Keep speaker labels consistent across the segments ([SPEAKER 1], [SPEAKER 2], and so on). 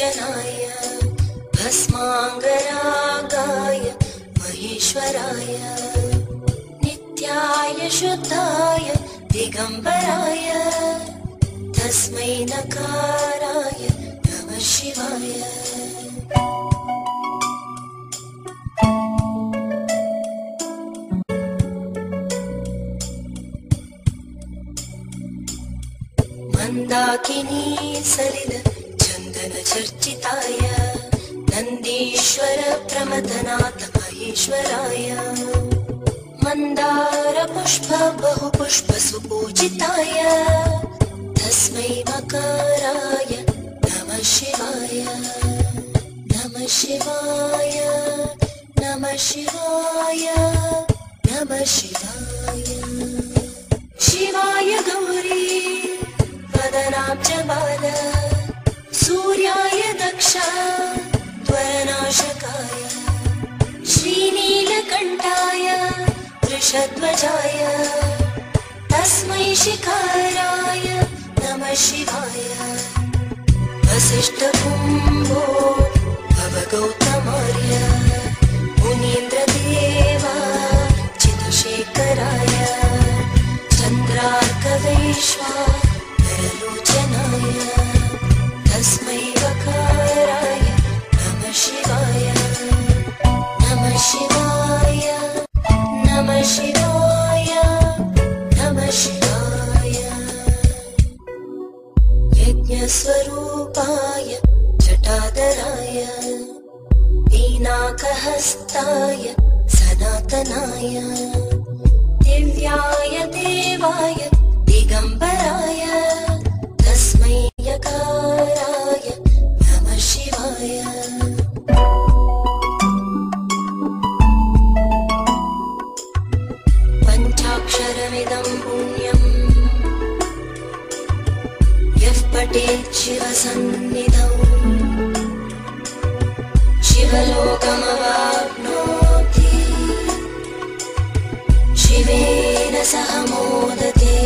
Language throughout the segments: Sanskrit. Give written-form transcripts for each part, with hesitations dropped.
[SPEAKER 1] लोचनाय भस्मांगरागाय महेश्वराय नित्याय शुद्धाय दिगंबराय तस्मै नकाराय नमः शिवाय। मंदाकिनी सलिल चंदन चर्चिताय नंदीश्वर प्रमथनाथ महेश्वराय मंदार पुष्प बहु पुष्प सुपूजिताय तस्मै मकाराय नमः शिवाय। नमः शिवाय नमः शिवाय नमः शिवाय। शिवाय गौरी वदनाब्जबाल सूर्याय दक्ष त्वरनाशकाय श्रीनीलकण्ठाय वृषध्वजाय तस्मै शिखाराय नमः शिवाय। वसिष्ठकुम्भो भवगौतमार्य मुनीन्द्रदेवा चितशेखराय चन्द्रार्कवैश्वानरलोचनाय तस्मै वकाराय नमः शिवाय। नमः शिवाय नमः शिवाय नमः शिवाय। यज्ञस्वरूपाय जटाधराय पीनाकहस्ताय सनातनाय दिव्याय देवाय दिगंबराय तस्मै यकाराय नमः शिवाय। पञ्चाक्षरमिदं पुण्यं यः पठेत् शिवसन्निधौ शिवलोकमवाप्नोति शिवेन सह मोदते।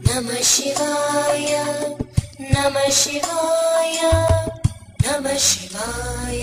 [SPEAKER 1] नमः शिवाय नमः शिवाय नमः शिवाय।